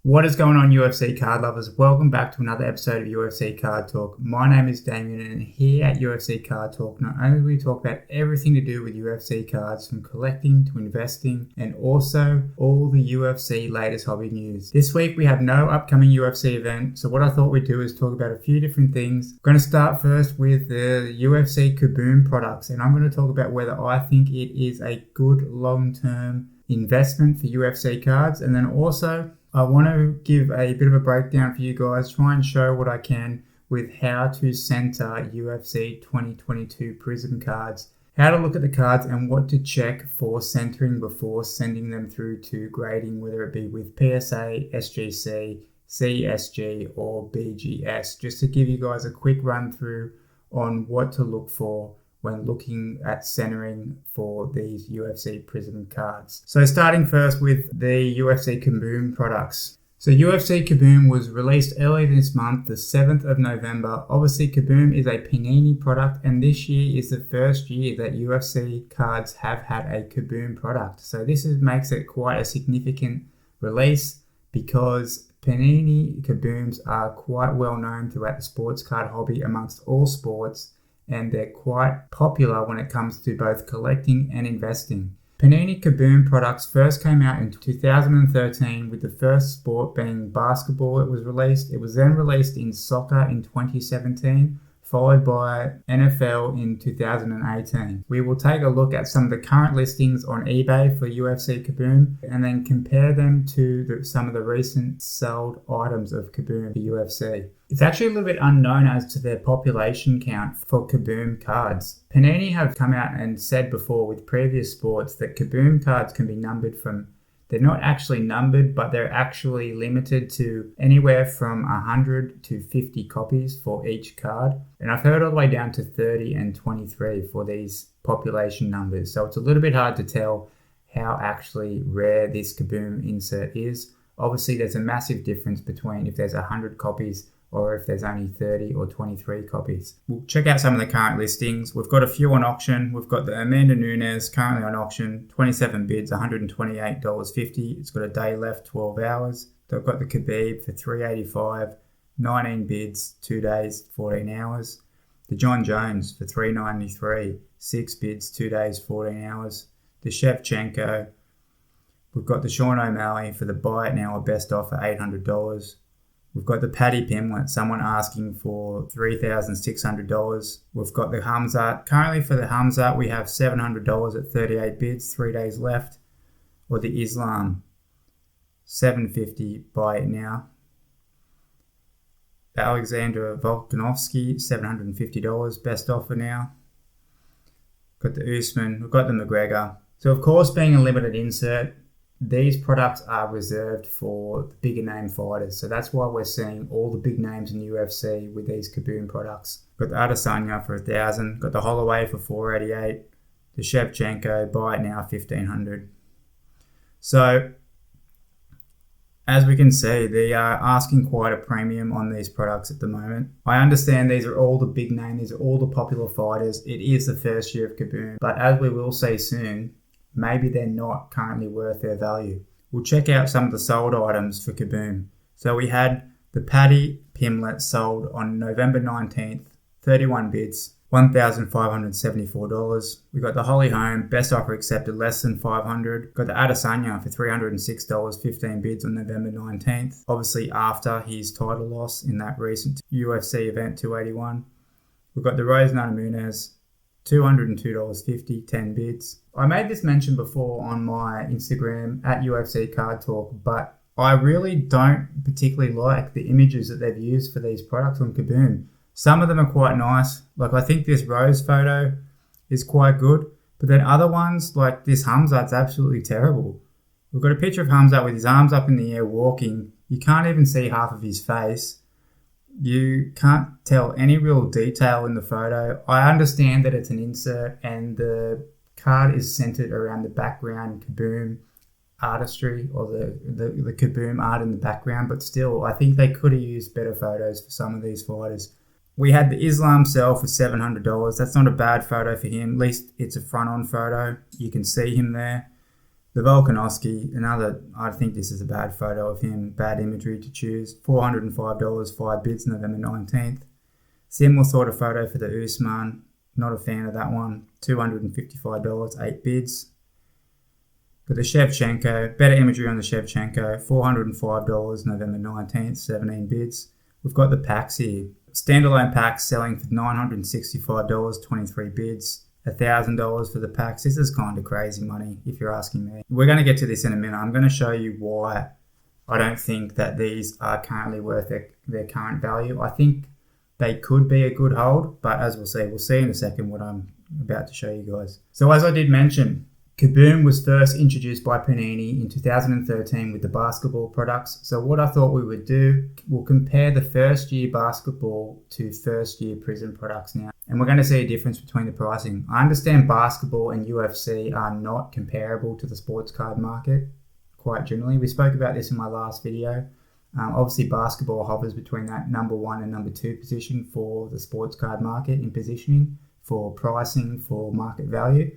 What is going on, UFC card lovers? Welcome back to another episode of UFC Card Talk. My name is Damien, and here at UFC Card Talk, not only do we talk about everything to do with UFC cards, from collecting to investing, and also all the UFC latest hobby news. This week we have no upcoming UFC event, so what I thought we'd do is talk about a few different things. I'm going to start first with the UFC Kaboom products, and I'm going to talk about whether I think it is a good long-term investment for UFC cards, and then also I want to give a bit of a breakdown for you guys, try and show what I can with how to center UFC 2022 Prizm cards, how to look at the cards and what to check for centering before sending them through to grading, whether it be with PSA, SGC, CSG or BGS, just to give you guys a quick run through on what to look for when looking at centering for these UFC Prizm cards. So starting first with the UFC Kaboom products. So UFC Kaboom was released earlier this month, the 7th of November. Obviously Kaboom is a Panini product, and this year is the first year that UFC cards have had a Kaboom product. So this makes it quite a significant release because Panini Kabooms are quite well known throughout the sports card hobby amongst all sports, and they're quite popular when it comes to both collecting and investing. Panini Kaboom products first came out in 2013 with the first sport being basketball. It was released. It was then released in soccer in 2017, followed by NFL in 2018. We will take a look at some of the current listings on eBay for UFC Kaboom and then compare them to some of the recent sold items of Kaboom for UFC. It's actually a little bit unknown as to their population count for Kaboom cards. Panini have come out and said before with previous sports that Kaboom cards can be numbered from, they're not actually numbered, but they're actually limited to anywhere from 100 to 50 copies for each card. And I've heard all the way down to 30 and 23 for these population numbers. So it's a little bit hard to tell how actually rare this Kaboom insert is. Obviously, there's a massive difference between if there's 100 copies or if there's only 30 or 23 copies. We'll check out some of the current listings. We've got a few on auction. We've got the Amanda Nunes currently on auction, 27 bids, $128.50. It's got a day left, 12 hours. They've got the Khabib for $385, 19 bids, 2 days, 14 hours. The John Jones for $393, 6 bids, 2 days, 14 hours. The Shevchenko. We've got the Sean O'Malley for the buy it now or best offer, $800. We've got the Paddy Pimlet, someone asking for $3,600. We've got the Hamzat. Currently for the Hamzat, we have $700 at 38 bids, 3 days left. Or the Islam, $750, buy it now. The Alexander Volkanovski, $750, best offer now. Got the Usman, we've got the McGregor. So of course, being a limited insert, these products are reserved for the bigger name fighters. So that's why we're seeing all the big names in UFC with these Kaboom products. Got the Adesanya for $1,000. Got the Holloway for $488. The Shevchenko, buy it now, $1,500. So as we can see, they are asking quite a premium on these products at the moment. I understand these are all the big names. These are all the popular fighters. It is the first year of Kaboom. But as we will see soon, maybe they're not currently worth their value. We'll check out some of the sold items for Kaboom. So we had the Paddy Pimlet sold on November 19th, 31 bids, $1,574. We got the Holly Holm, best offer accepted, less than $500. Got the Adesanya for $306, 15 bids on November 19th. Obviously after his title loss in that recent UFC event 281. We've got the Rose Namajunas, $202.50, 10 bids. I made this mention before on my Instagram at UFC Card Talk, but I really don't particularly like the images that they've used for these products on Kaboom. Some of them are quite nice. Like I think this Rose photo is quite good, but then other ones like this Hamzat's absolutely terrible. We've got a picture of Hamzat with his arms up in the air walking. You can't even see half of his face. You can't tell any real detail in the photo. I understand that it's an insert and the card is centered around the background Kaboom artistry or the Kaboom art in the background, but still, I think they could have used better photos for some of these fighters. We had the Islam sell for $700. That's not a bad photo for him. At least it's a front-on photo. You can see him there. The Volkanovski, I think this is a bad photo of him, bad imagery to choose. $405, 5 bids, November 19th. Similar sort of photo for the Usman, not a fan of that one. $255, 8 bids. Got the Shevchenko, better imagery on the Shevchenko, $405, November 19th, 17 bids. We've got the packs here. Standalone packs selling for $965, 23 bids. $1,000 for the packs. This is kind of crazy money if you're asking me. We're going to get to this in a minute. I'm going to show you why I don't think that these are currently worth their current value. I think they could be a good hold, but as we'll see in a second what I'm about to show you guys. So as I did mention, Kaboom was first introduced by Panini in 2013 with the basketball products. So what I thought we would do, we'll compare the first year basketball to first year Prizm products now. And we're going to see a difference between the pricing. I understand basketball and UFC are not comparable to the sports card market quite generally. We spoke about this in my last video. Obviously basketball hovers between that number 1 and number 2 position for the sports card market in positioning, for pricing, for market value.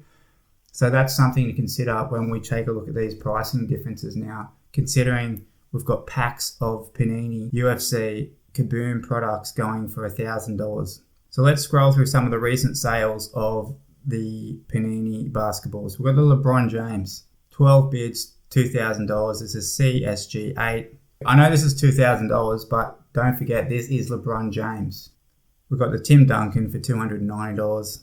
So that's something to consider when we take a look at these pricing differences now, considering we've got packs of Panini UFC Kaboom products going for $1,000. So let's scroll through some of the recent sales of the Panini basketballs. We've got the LeBron James, 12 bids, $2,000. This is CSG8. I know this is $2,000, but don't forget this is LeBron James. We've got the Tim Duncan for $290.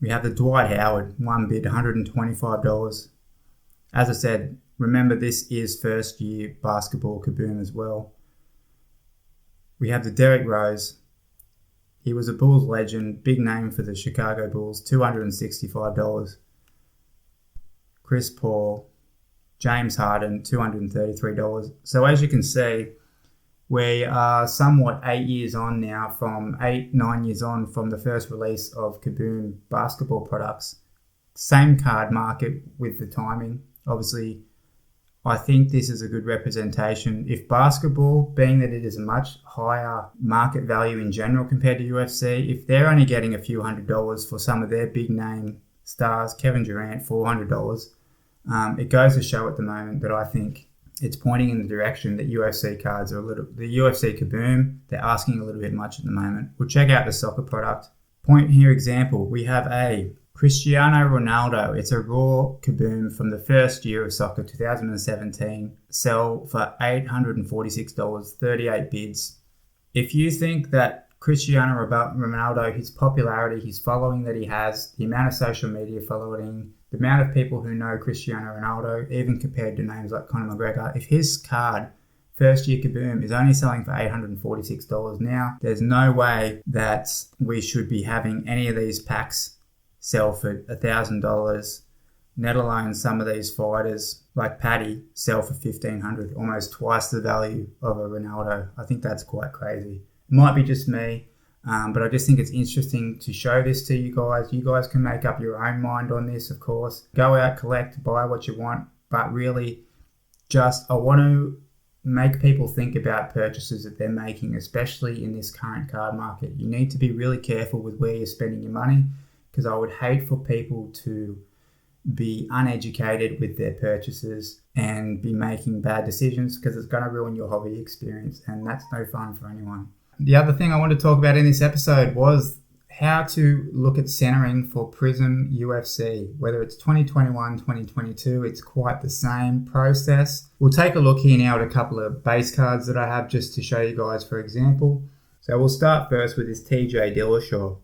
We have the Dwight Howard, 1 bid, $125. As I said, remember this is first year basketball Kaboom as well. We have the Derrick Rose. He was a Bulls legend, big name for the Chicago Bulls, $265. Chris Paul, James Harden, $233. So as you can see, we are somewhat 9 years on from the first release of Kaboom basketball products. Same card market with the timing. Obviously, I think this is a good representation. If basketball, being that it is a much higher market value in general compared to UFC, if they're only getting a few $100s for some of their big name stars, Kevin Durant, $400, it goes to show at the moment that I think it's pointing in the direction that UFC cards are the UFC Kaboom, they're asking a little bit much at the moment. We'll check out the soccer product. Point here example, we have a Cristiano Ronaldo. It's a raw Kaboom from the first year of soccer, 2017. Sell for $846, 38 bids. If you think that Cristiano Ronaldo, his popularity, his following that he has, the amount of social media following, the amount of people who know Cristiano Ronaldo, even compared to names like Conor McGregor, if his card, first year Kaboom, is only selling for $846 now, there's no way that we should be having any of these packs sell for $1,000, let alone some of these fighters like Paddy sell for $1,500, almost twice the value of a Ronaldo. I think that's quite crazy. It might be just me, but I just think it's interesting to show this to you guys. You guys can make up your own mind on this, of course. Go out, collect, buy what you want, but really I want to make people think about purchases that they're making, especially in this current card market. You need to be really careful with where you're spending your money, because I would hate for people to be uneducated with their purchases and be making bad decisions, because it's going to ruin your hobby experience, and that's no fun for anyone. The other thing I wanted to talk about in this episode was how to look at centering for Prizm UFC. Whether it's 2021, 2022, it's quite the same process. We'll take a look here now at a couple of base cards that I have just to show you guys, for example. So we'll start first with this TJ Dillashaw.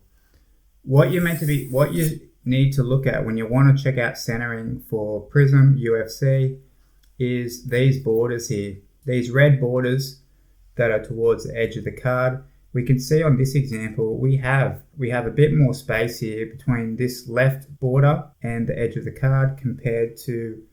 What you need to look at when you want to check out centering for Prizm UFC is these borders here. These red borders that are towards the edge of the card. We can see on this example, we have a bit more space here between this left border and the edge of the card compared to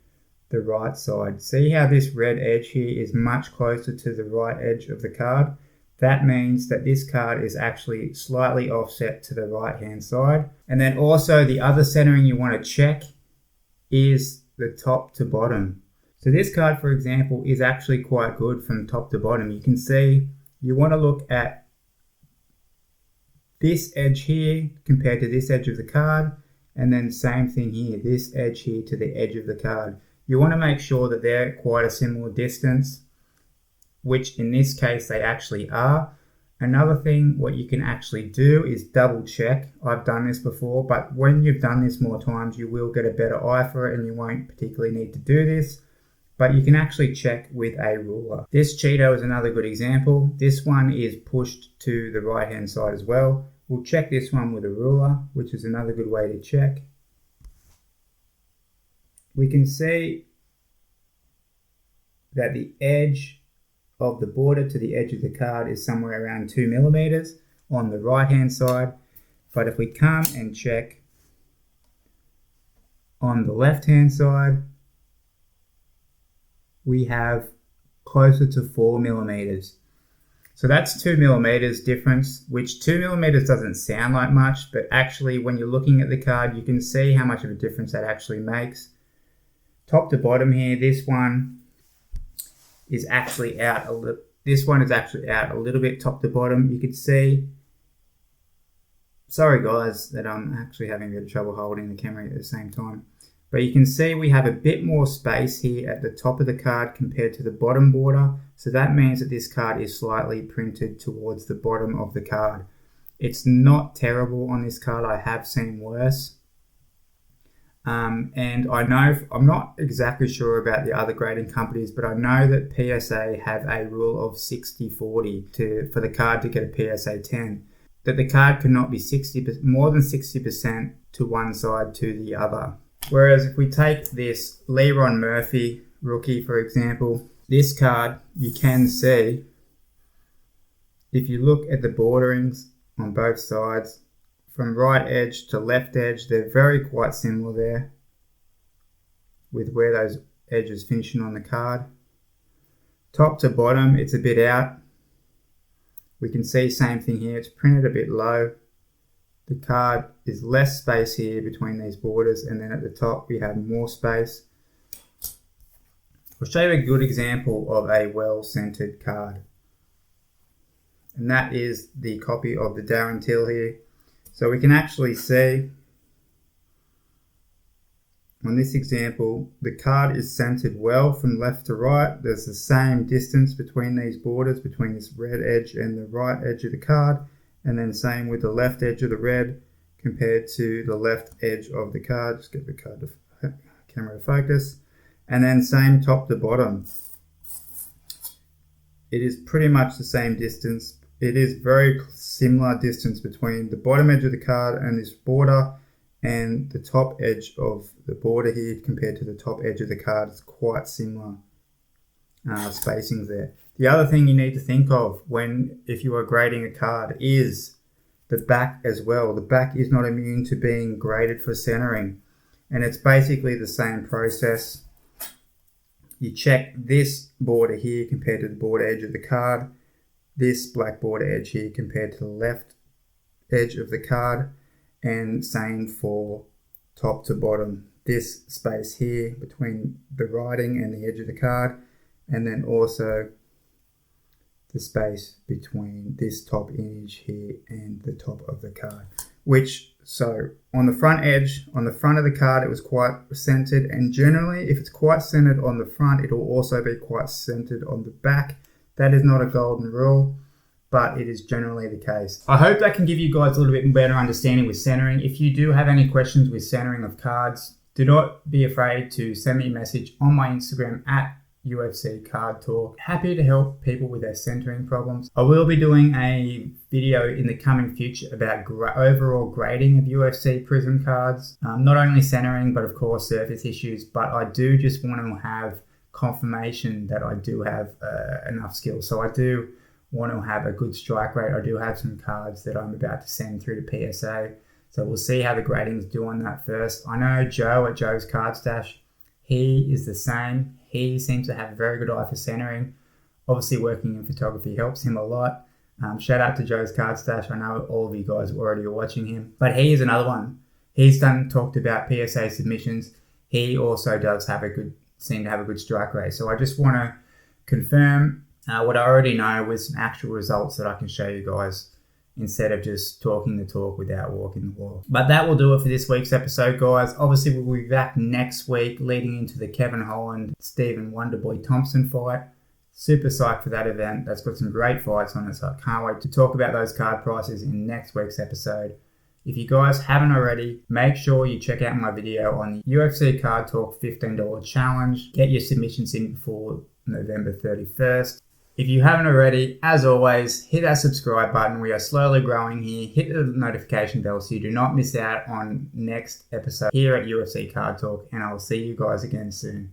the right side. See how this red edge here is much closer to the right edge of the card? That means that this card is actually slightly offset to the right hand side. And then also the other centering you want to check is the top to bottom. So this card, for example, is actually quite good from top to bottom. You can see you want to look at this edge here compared to this edge of the card, And then same thing here, this edge here to the edge of the card. You want to make sure that they're quite a similar distance, which in this case they actually are. Another thing, what you can actually do is double check. I've done this before, but when you've done this more times, you will get a better eye for it and you won't particularly need to do this. But you can actually check with a ruler. This Cheeto is another good example. This one is pushed to the right hand side as well. We'll check this one with a ruler, which is another good way to check. We can see that the edge of the border to the edge of the card is somewhere around 2 millimeters on the right hand side. But if we come and check on the left hand side, we have closer to 4 millimeters. So that's 2 millimeters difference, which 2 millimeters doesn't sound like much, but actually when you're looking at the card, you can see how much of a difference that actually makes. Top to bottom here, this one is actually out a little. This one is actually out a little bit top to bottom. You can see. Sorry guys that I'm actually having a bit of trouble holding the camera at the same time. But you can see we have a bit more space here at the top of the card compared to the bottom border. So that means that this card is slightly printed towards the bottom of the card. It's not terrible on this card. I have seen worse. And I know, I'm not exactly sure about the other grading companies, but I know that PSA have a rule of 60-40 for the card to get a PSA 10. That the card cannot be more than 60% to one side to the other. Whereas if we take this Leron Murphy rookie, for example, this card, you can see, if you look at the borderings on both sides, from right edge to left edge, they're quite similar there with where those edges finishing on the card. Top to bottom, it's a bit out. We can see same thing here, it's printed a bit low. The card is less space here between these borders, and then at the top we have more space. I'll show you a good example of a well-centered card. And that is the copy of the Darren Till here. So we can actually see on this example, the card is centered well from left to right. There's the same distance between these borders, between this red edge and the right edge of the card. And then same with the left edge of the red compared to the left edge of the card. Just get the card to camera to focus. And then same top to bottom. It is pretty much the same distance. It is very similar distance between the bottom edge of the card and this border, and the top edge of the border here compared to the top edge of the card is quite similar spacings there. The other thing you need to think of if you are grading a card is the back as well. The back is not immune to being graded for centering, and it's basically the same process. You check this border here compared to the border edge of the card, this black border edge here compared to the left edge of the card, and same for top to bottom. This space here between the writing and the edge of the card, and then also the space between this top image here and the top of the card. So on the front edge, on the front of the card, it was quite centered, and generally if it's quite centered on the front, it will also be quite centered on the back. That is not a golden rule, but it is generally the case. I hope that can give you guys a little bit better understanding with centering. If you do have any questions with centering of cards, do not be afraid to send me a message on my Instagram at UFC Card Talk. Happy to help people with their centering problems. I will be doing a video in the coming future about overall grading of UFC Prizm cards. Not only centering, but of course surface issues, but I do just want to have confirmation that I do have enough skill. So I do want to have a good strike rate. I do have some cards that I'm about to send through to PSA. So we'll see how the gradings do on that first. I know Joe at Joe's Card Stash, he is the same. He seems to have a very good eye for centering. Obviously working in photography helps him a lot. Shout out to Joe's Card Stash. I know all of you guys already are watching him, but he is another one. He's talked about PSA submissions. He also does seem to have a good strike rate. So I just want to confirm what I already know with some actual results that I can show you guys instead of just talking the talk without walking the walk. But that will do it for this week's episode, guys. Obviously, we'll be back next week leading into the Kevin Holland, Stephen Wonderboy Thompson fight. Super psyched for that event. That's got some great fights on it, so I can't wait to talk about those card prices in next week's episode. If you guys haven't already, make sure you check out my video on the UFC Card Talk $15 challenge. Get your submissions in before November 31st. If you haven't already, as always, hit that subscribe button. We are slowly growing here. Hit the notification bell so you do not miss out on next episode here at UFC Card Talk, and I will see you guys again soon.